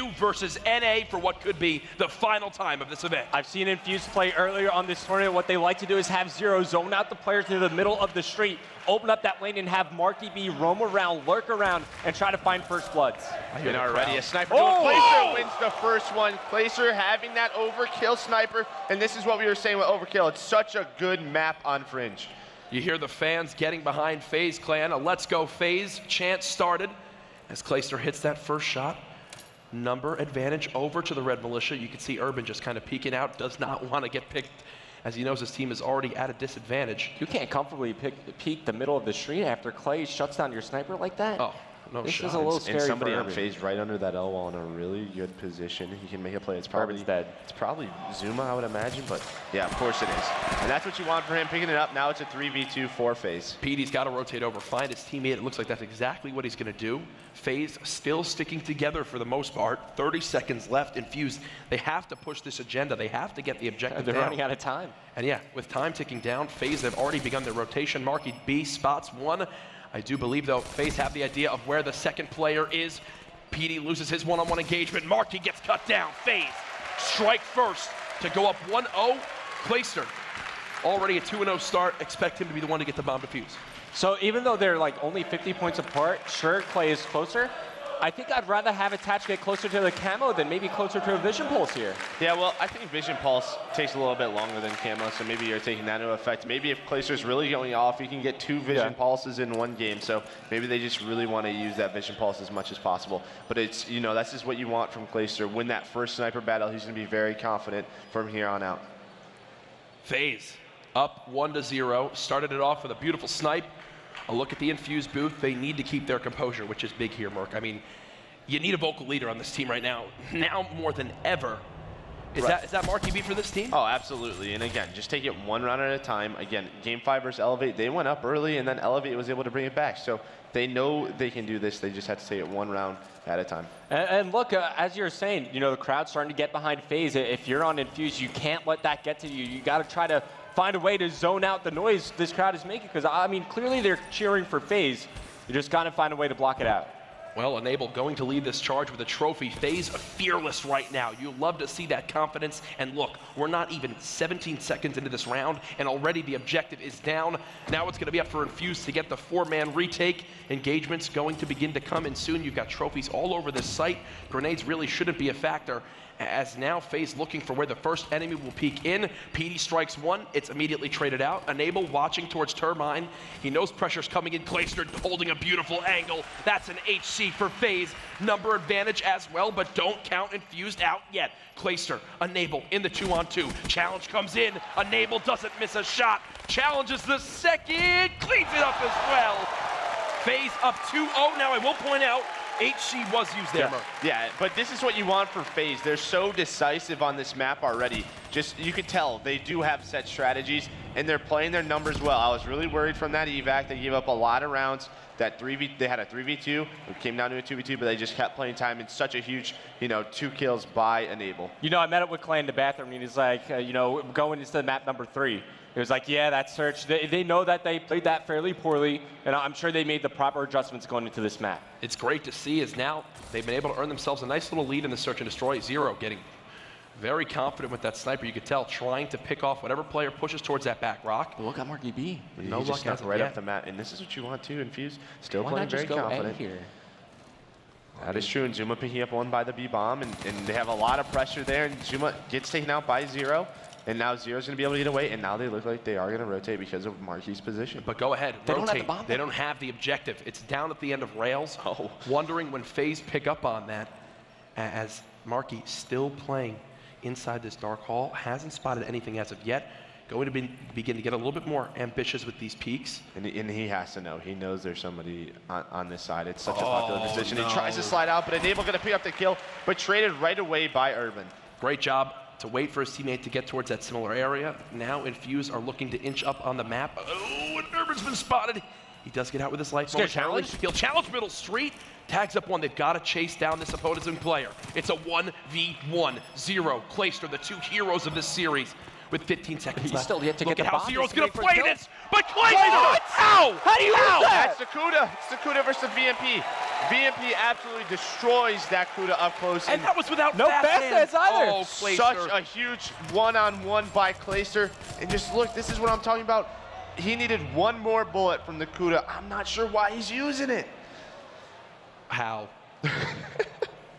FU versus NA for what could be the final time of this event. I've seen Infuse play earlier on this tournament. What they like to do is have Zero zone out the players to the middle of the street, open up that lane and have Marky B roam around, lurk around, and try to find first bloods. And already a sniper going. Placer wins the first one. Placer having that overkill sniper, and this is what we were saying with overkill. It's such a good map on Fringe. You hear the fans getting behind FaZe Clan. A Let's Go FaZe chant started as Clayster hits that first shot. Number advantage over to the Red Militia. You can see Urban just kind of peeking out, does not want to get picked as he knows his team is already at a disadvantage. You can't comfortably peek the middle of the street after Clay shuts down your sniper like that. Oh, no this shot. is a little scary. And somebody for on Urban. FaZe right under that L wall in a really good position. He can make a play. It's probably Urban's dead. It's probably Zuma, I would imagine, but yeah, of course it is. And that's what you want for him, picking it up. Now it's a 3v2 for FaZe. Petey's got to rotate over, find his teammate. It looks like that's exactly what he's going to do. FaZe still sticking together for the most part. 30 seconds left. Infuse, they have to push this agenda. They have to get the objective They're down. running out of time. And yeah, with time ticking down, FaZe have already begun their rotation. Marky B spots one. I do believe, though, FaZe have the idea of where the second player is. PD loses his one-on-one engagement. Marky gets cut down. FaZe strike first to go up 1-0. Clayster, already a 2-0 start. Expect him to be the one to get the bomb defuse. So even though they're like only 50 points apart, sure, Clay is closer. I think I'd rather have Attach get closer to the camo than maybe closer to a Vision Pulse here. Yeah, well, I think Vision Pulse takes a little bit longer than camo, so maybe you're taking that into effect. Maybe if Clayster's really going off, you can get 2 Vision Pulses in one game, so maybe they just really want to use that Vision Pulse as much as possible. But it's, you know, that's just what you want from Clayster. Win that first sniper battle, he's going to be very confident from here on out. FaZe up 1-0. Started it off with a beautiful snipe. A look at the Infuse booth. They need to keep their composure, which is big here, Merc. I mean, you need a vocal leader on this team right now. Now more than ever. Is that Marky B for this team? Oh, absolutely. And again, just take it one round at a time. Again, Game 5 versus Elevate, they went up early, and then Elevate was able to bring it back. So they know they can do this. They just have to take it one round at a time. And look, as you're saying, you know, the crowd's starting to get behind FaZe. If you're on Infuse, you can't let that get to you. You got to try to find a way to zone out the noise this crowd is making, because, I mean, clearly they're cheering for FaZe. You just got to find a way to block it out. Well, Enable going to lead this charge with a trophy. FaZe fearless right now. You love to see that confidence. And look, we're not even 17 seconds into this round, and already the objective is down. Now it's going to be up for Infuse to get the 4-man retake. Engagements going to begin to come in soon. You've got trophies all over this site. Grenades really shouldn't be a factor, as now FaZe looking for where the first enemy will peek in. PD strikes one, it's immediately traded out. Enable watching towards Turbine. He knows pressure's coming in. Clayster holding a beautiful angle. That's an HC for FaZe. Number advantage as well, but don't count Infused out yet. Clayster, Enable in the 2-on-2. Challenge comes in. Enable doesn't miss a shot. Challenges the second, cleans it up as well. FaZe up 2-0. Now I will point out, HC was used there, Merc. Yeah, but this is what you want from FaZe. They're so decisive on this map already. Just, you can tell, they do have set strategies, and they're playing their numbers well. I was really worried from that evac. They gave up a lot of rounds. They had a 3v2. It came down to a 2v2, but they just kept playing time. It's such a huge, you know, 2 kills by Enable. You know, I met up with Clay in the bathroom, and he's like, you know, going into map number 3. It was like, yeah, that search, they know that they played that fairly poorly, and I'm sure they made the proper adjustments going into this map. It's great to see, as now they've been able to earn themselves a nice little lead in the search and destroy. Zero getting very confident with that sniper. You could tell, trying to pick off whatever player pushes towards that back rock. Look at Marky B. No luck as right up the map, and this is what you want to Infuse. Still playing very confident here. That is true, and Zuma picking up one by the B bomb, and they have a lot of pressure there, and Zuma gets taken out by Zero. And now Zero's going to be able to get away, and now they look like they are going to rotate because of Marky's position. But go ahead, rotate. They don't have the objective. It's down at the end of rails. Oh. Wondering when FaZe pick up on that, as Marky still playing inside this dark hall, hasn't spotted anything as of yet. Going to begin to get a little bit more ambitious with these peaks. And he has to know. He knows there's somebody on this side. It's such a popular position. No. He tries to slide out, but Enable going to pick up the kill, but traded right away by Urban. Great job to wait for his teammate to get towards that similar area. Now Infuse are looking to inch up on the map. Oh, and Urban's been spotted. He does get out with his life. He'll challenge middle street. Tags up one. They've got to chase down this opposing player. It's a 1v1. Zero, Clayster, the 2 heroes of this series, with 15 seconds left. Still yet to Look get at the how bomb. Zero's going to play this. But Clayster! Ow! How do you lose that? That's Sakuda. It's Sakuda versus VMP. VMP absolutely destroys that Kuda up close. And that was without no fast hands either. Oh, Such Clayster. a huge one-on-one by Clayster. And just look, this is what I'm talking about. He needed one more bullet from the Kuda. I'm not sure why he's using it. How?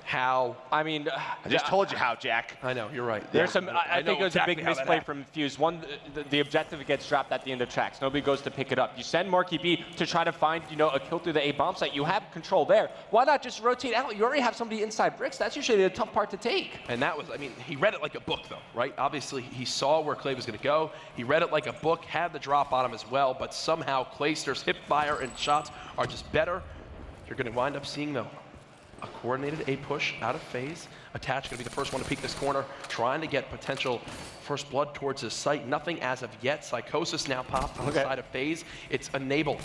How? I mean, I just told you how, Jack. I know, you're right. there's Yeah. some. I think know it was exactly a big how that misplay happened. from Fuse. One, the objective gets dropped at the end of tracks. Nobody goes to pick it up. You send Marky B to try to find, a kill through the A bomb site. You have control there. Why not just rotate out? You already have somebody inside bricks. That's usually the tough part to take. And that was, he read it like a book, though, right? Obviously, he saw where Clay was going to go. He read it like a book, had the drop on him as well, but somehow Clayster's hip fire and shots are just better. You're going to wind up seeing, though, a coordinated A push out of FaZe. Attach going to be the first one to peek this corner, trying to get potential first blood towards his site. Nothing as of yet. Psychosis now popped on the side of FaZe. It's Enable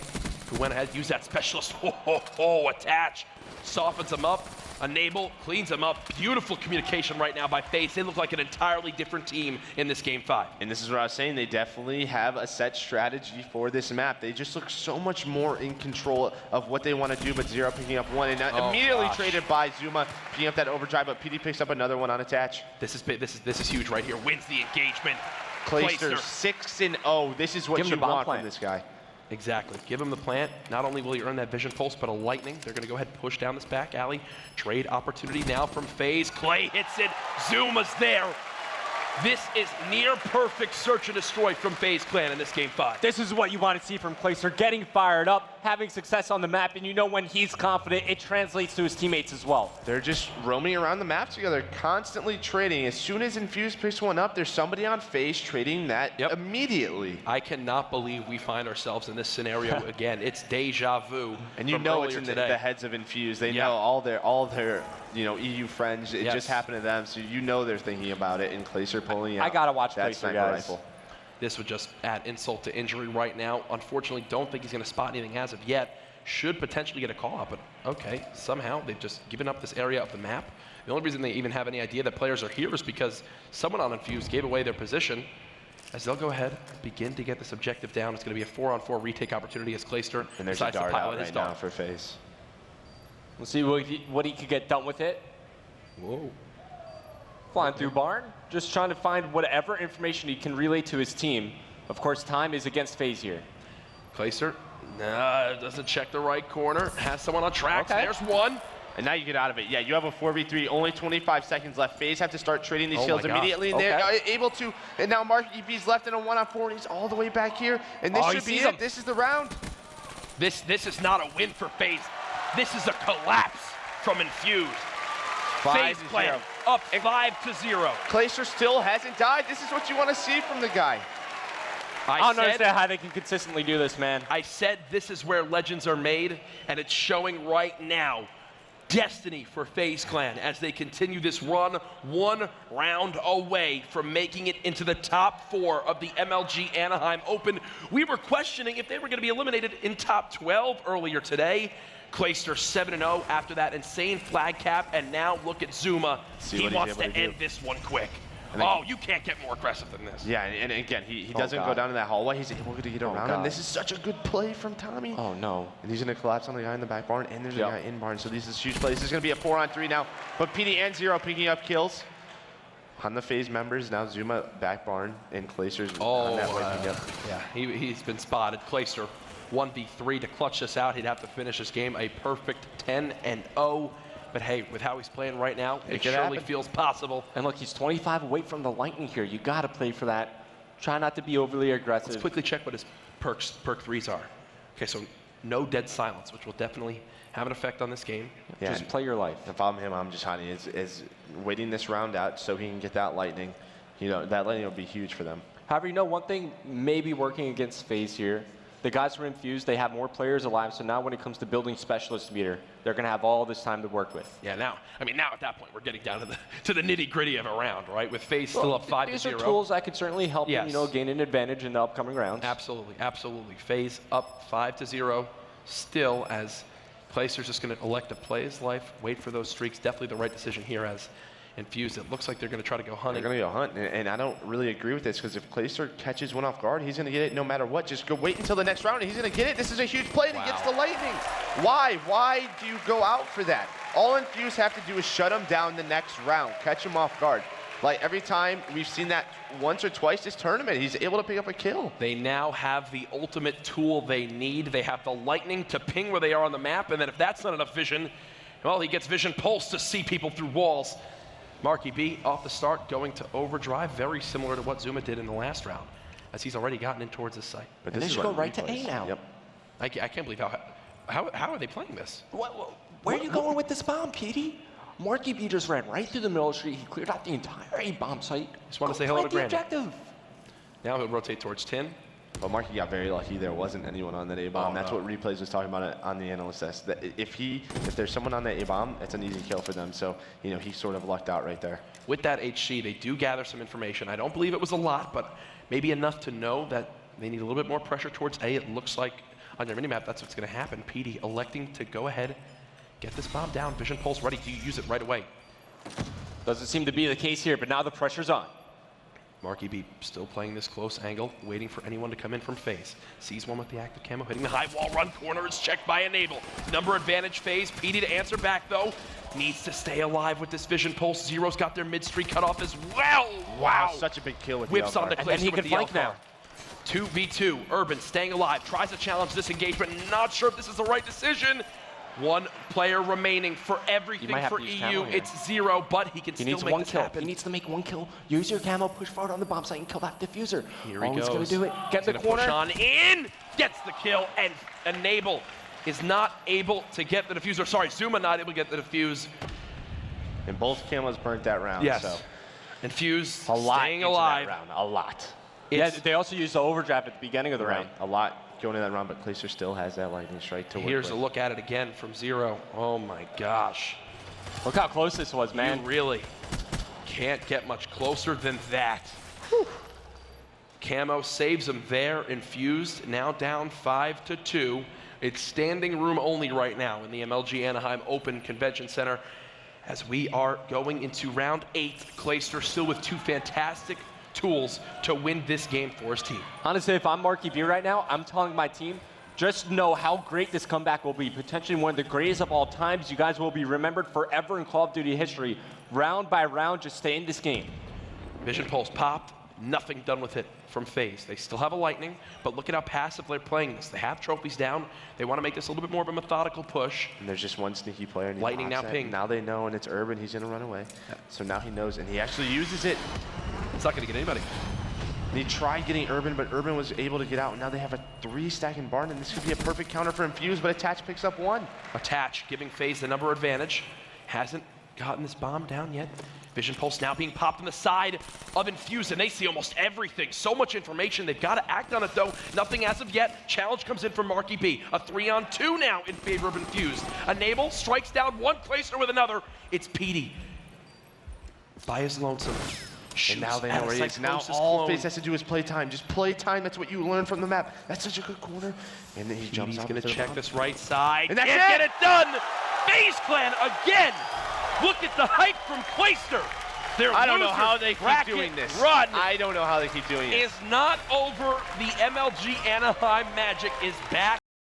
who went ahead, used that specialist. Attach. Softens him up. Enable cleans him up. Beautiful communication right now by FaZe. They look like an entirely different team in this Game 5. And this is what I was saying. They definitely have a set strategy for this map. They just look so much more in control of what they want to do, but Zero picking up one. And immediately traded by Zuma, picking up that overdrive, but PD picks up another one on attach. This is huge right here. Wins the engagement. Clayster 6-0. This is what Give him you the bomb want plant. from this guy. Exactly. Give him the plant. Not only will he earn that vision pulse, but a lightning. They're going to go ahead and push down this back alley. Trade opportunity now from FaZe. Clay hits it. Zuma's there. This is near perfect search and destroy from FaZe Clan in this Game 5. This is what you want to see from Clayster, getting fired up, having success on the map, and when he's confident, it translates to his teammates as well. They're just roaming around the map together, constantly trading. As soon as Infuse picks one up, there's somebody on FaZe trading that immediately. I cannot believe we find ourselves in this scenario again. It's deja vu. And you from know it's earlier in today. the heads of Infuse. They know all their EU friends. It just happened to them, so they're thinking about it. And Clayster pulling out. I gotta watch that Clayster, sniper guys. rifle. This would just add insult to injury right now. Unfortunately, don't think he's going to spot anything as of yet. Should potentially get a call out, but okay, somehow they've just given up this area of the map. The only reason they even have any idea that players are here is because someone on Infuse gave away their position. As they'll go ahead, begin to get this objective down. It's going to be a 4-on-4 retake opportunity as Clayster And there's a decides to dart out pilot his right now dart. for FaZe. We'll see what he could get done with it. Whoa. Flying through barn, just trying to find whatever information he can relay to his team. Of course, time is against FaZe here. Clayster, doesn't check the right corner. Has someone on tracks. Okay. There's one. And now you get out of it. Yeah, you have a 4v3, only 25 seconds left. FaZe have to start trading these Oh kills my God. immediately, and they're able to. And now Mark EV's left in a 1-on-4, and he's all the way back here. And this should be it. This is the round. This is not a win for FaZe. This is a collapse from Infuse. FaZe Clan up 5-0. Clayster still hasn't died. This is what you want to see from the guy. I don't understand how they can consistently do this, man. I said this is where legends are made, and it's showing right now. Destiny for FaZe Clan as they continue this run, one round away from making it into the top 4 of the MLG Anaheim Open. We were questioning if they were going to be eliminated in top 12 earlier today. Clayster 7-0 after that insane flag cap, and now look at Zuma. He wants to end this one quick. Oh, you can't get more aggressive than this. Yeah, and again, he doesn't go down in that hallway. He's able to get around him. This is such a good play from Tommy. Oh, no. And he's going to collapse on the guy in the back barn, and there's a guy in barn. So this is a huge play. This is going to be a 4-on-3 now. But PD and Zero picking up kills on the FaZe members. Now Zuma back barn, and Clayster's on that way picking up. Yeah, he's been spotted. Clayster 1v3 to clutch this out. He'd have to finish this game a perfect 10-0. But hey, with how he's playing right now, it surely feels possible. And look, he's 25 away from the lightning here. You got to play for that. Try not to be overly aggressive. Let's quickly check what his perk 3s are. Okay, so no dead silence, which will definitely have an effect on this game. Yeah, just play your life. If I'm him, I'm just hiding. Is waiting this round out so he can get that lightning. That lightning will be huge for them. However, one thing may be working against FaZe here. The guys from Infused, they have more players alive, so now when it comes to building specialist meter, they're going to have all this time to work with. Yeah, now at that point, we're getting down to the nitty-gritty of a round, right? With FaZe still up 5-0. These are tools that could certainly help them, gain an advantage in the upcoming rounds. Absolutely, absolutely. FaZe up 5-0, still as Clayster's just going to elect to play his life, wait for those streaks. Definitely the right decision here as Infused, it looks like they're going to try to go hunting. They're going to go hunt, and I don't really agree with this because if Clayster catches one off guard, he's going to get it no matter what. Just go wait until the next round, and he's going to get it. This is a huge play, and he gets the lightning. Why? Why do you go out for that? All Infused have to do is shut him down the next round, catch him off guard. Like every time we've seen that once or twice this tournament, he's able to pick up a kill. They now have the ultimate tool they need. They have the lightning to ping where they are on the map, and then if that's not enough vision, well, he gets vision pulse to see people through walls. Marky B off the start, going to overdrive, very similar to what Zuma did in the last round, as he's already gotten in towards his site. But this should go right to A now. Yep. I can't believe how are they playing this? Where are you going with this bomb, Petey? Marky B just ran right through the middle of the street. He cleared out the entire A bomb site. Just want to say hello to Granny. Objective. Now he'll rotate towards Tin. But Marky got very lucky. There wasn't anyone on that A-bomb. Oh, That's no. what replays was talking about on the analyst test. That if there's someone on that A-bomb, it's an easy kill for them. So, you know, he sort of lucked out right there. With that HC, they do gather some information. I don't believe it was a lot, but maybe enough to know that they need a little bit more pressure towards A. It looks like on their minimap that's what's going to happen. PD electing to go ahead, get this bomb down. Vision pulse ready to use it right away. Doesn't seem to be the case here, but now the pressure's on. Marky B still playing this close angle, waiting for anyone to come in from FaZe. Sees one with the active camo, hitting the high wall run corner. It's checked by Enable. Number advantage FaZe. PD to answer back though. Needs to stay alive with this vision pulse. Zero's got their mid-streak cut off as well. Wow. Such a big kill with Whips the on the And then he Clayster with can the flank L now. car. 2v2. Urban staying alive. Tries to challenge this engagement. Not sure if this is the right decision. One player remaining for everything might have for to use EU. camo here. It's Zero, but he can He still needs make one this kill. happen. He needs to make one kill. Use your camo, push forward on the bomb site, and kill that diffuser. Here he All he's goes. gonna do it. Get He's the gonna push corner. on in, gets the kill, and Enable is not able to get the diffuser. Sorry, Zuma not able to get the diffuse. And both camos burnt that round. Yes. So. And Fuse A lot staying into alive. that round. A lot. Yeah, They also used the overdraft at the beginning of the round. A lot going in that round, but Clayster still has that lightning strike to work Here's with. a look at it again from Zero. Oh my gosh. Look how close this was, man. You really can't get much closer than that. Whew. Camo saves him there. Infused now down 5-2. It's standing room only right now in the MLG Anaheim Open Convention Center as we are going into round 8. Clayster still with two fantastic tools to win this game for his team. Honestly, if I'm Marky B right now, I'm telling my team, just know how great this comeback will be. Potentially one of the greatest of all times. You guys will be remembered forever in Call of Duty history. Round by round, just stay in this game. Vision Pulse popped, nothing done with it from FaZe. They still have a lightning, but look at how passive they're playing this. They have trophies down. They want to make this a little bit more of a methodical push. And there's just one sneaky player. And he Lightning pops now it. pinged. Now they know, and it's Urban. He's going to run away. So now he knows, and he actually uses it. It's not going to get anybody. They tried getting Urban, but Urban was able to get out. Now they have a 3-stack in Barn, and this could be a perfect counter for Infuse, but Attach picks up one. Attach, giving FaZe the number advantage. Hasn't gotten this bomb down yet. Vision Pulse now being popped on the side of Infuse, and they see almost everything. So much information. They've got to act on it, though. Nothing as of yet. Challenge comes in from Marky B. A 3-on-2 now in favor of Infuse. Enable strikes down one Clayster with another. It's PD. By his lonesome. And now they know where he is. Now all FaZe has to do is play time. Just play time. That's what you learn from the map. That's such a good corner. And then he jumps He's off going to into the check bomb. this right side. And that's Can't get it done. FaZe Clan again. Look at the hype from Clayster. Their I don't know loser how they keep bracket doing this. Run I don't know how they keep doing it. is not over. The MLG Anaheim Magic is back.